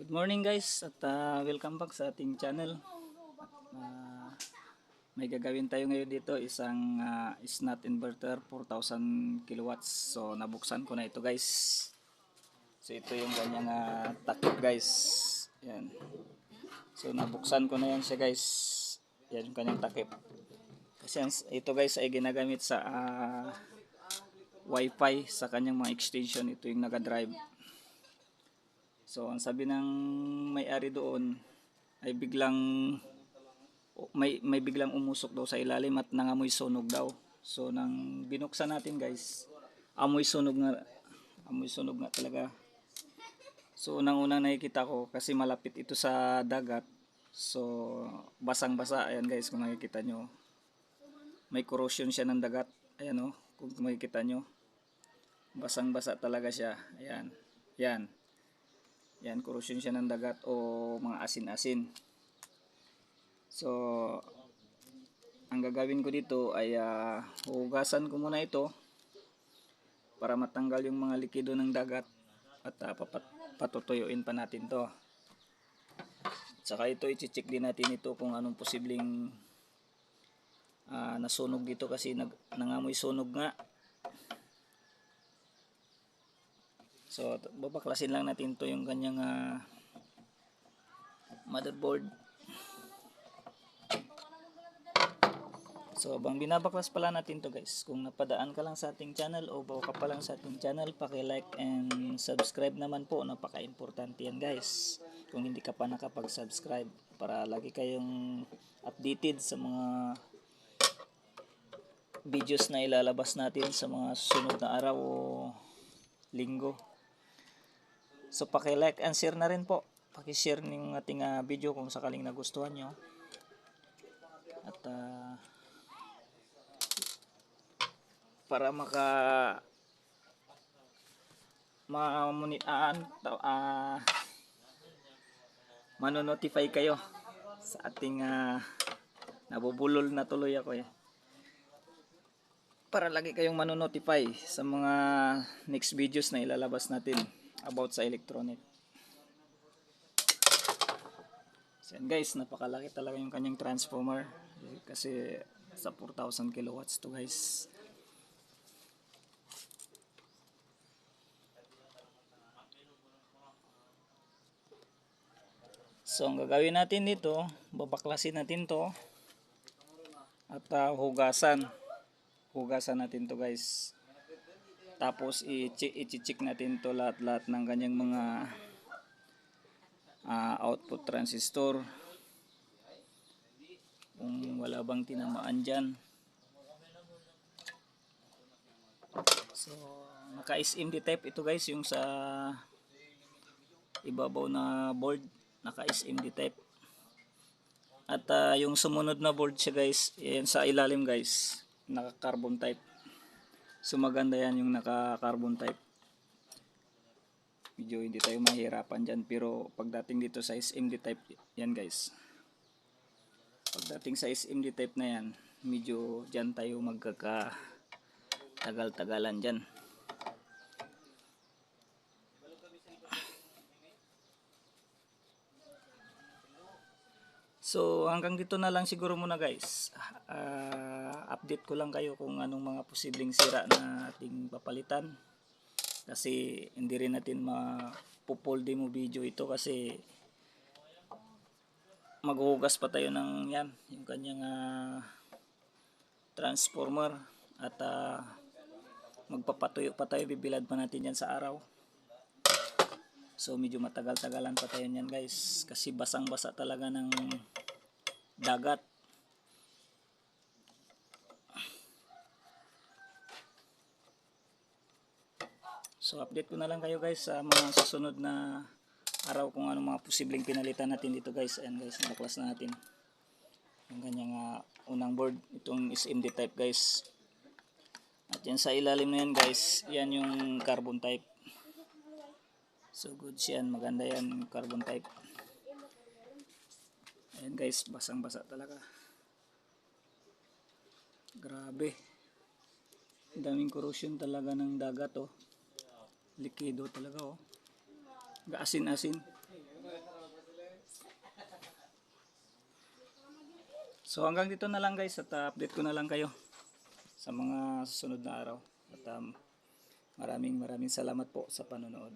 Good morning guys at welcome back sa ating channel. Uh, May gagawin tayo ngayon dito, isang SNAT inverter 4000 kilowatts. So nabuksan ko na ito guys. So ito yung kanyang takip guys. Yan. So nabuksan ko na yan siya guys. Yan yung kanyang takip. Kasi ito guys ay ginagamit sa wifi sa kanyang mga extension. Ito yung naga-drive. So ang sabi ng may-ari doon ay may biglang umusok daw sa ilalim at nangamoy sunog daw. So nang binuksan natin guys, amoy sunog nga talaga. So unang-unang nakikita ko kasi malapit ito sa dagat. So basang-basa, ayan guys, kung makikita nyo. May corrosion siya ng dagat. Ayan o, kung makikita nyo. Basang-basa talaga siya. Ayan. Yan. Yan, corrosion siya ng dagat o mga asin-asin. So, ang gagawin ko dito ay hugasan ko muna ito para matanggal yung mga likido ng dagat at patutuyuin pa natin to. Saka ito, i-check din natin ito kung anong posibleng nasunog dito kasi nangamoy sunog nga. So babaklasin lang natin to yung kanyang motherboard. So habang binabaklas pala natin to guys, kung napadaan ka lang sa ating channel o bago ka pa lang sa ating channel, paki-like and subscribe naman po, napaka-importante yan guys. Kung hindi ka pa nakapag-subscribe, para lagi kayong updated sa mga videos na ilalabas natin sa mga susunod na araw o linggo. So paki-like and share na rin po. Paki-share ng ating video kung sakaling nagustuhan nyo. At para mano-notify kayo sa ating nabubulol na tuloy ako para lagi kayong mano-notify sa mga next videos na ilalabas natin about sa electronic. So yan guys, napakalaki talaga yung kanyang transformer kasi sa 4000 kilowatts to guys. So ang gagawin natin dito, babaklasin natin to at hugasan natin to guys. Tapos i-check natin to lahat ng kanyang mga output transistor, kung wala bang tinamaan dyan. So naka SMD type ito guys, yung sa ibabaw na board naka SMD type. At yung sumunod na board siya guys, yan sa ilalim guys, naka carbon type. So maganda yan yung naka carbon type. Medyo hindi tayo mahirapan dyan, pero pagdating dito sa SMD type yan guys, pagdating sa SMD type na yan, medyo dyan tayo magkakatagal-tagalan dyan. So hanggang dito na lang siguro muna guys. Update ko lang kayo kung anong mga posibleng sira na ating papalitan. Kasi hindi rin natin full demo video ito kasi maghuhugas pa tayo ng yan, yung kanyang transformer at magpapatuyo pa tayo, bibilad pa natin yan sa araw. So medyo matagal-tagalan pa tayo yan guys kasi basang-basa talaga ng dagat. So update ko na lang kayo guys sa mga susunod na araw kung ano mga posibleng pinalitan natin dito guys. Ayan guys, nabaklas na natin yung kanyang unang board, itong SMD type guys. At yan sa ilalim na yan guys, yan yung carbon type. So good yan, maganda yan, carbon type. Ayan guys, basang-basa talaga. Grabe. Daming corrosion talaga ng dagat likido talaga gaasin-asin. So hanggang dito na lang guys, at update ko na lang kayo sa mga susunod na araw. At maraming salamat po sa panonood.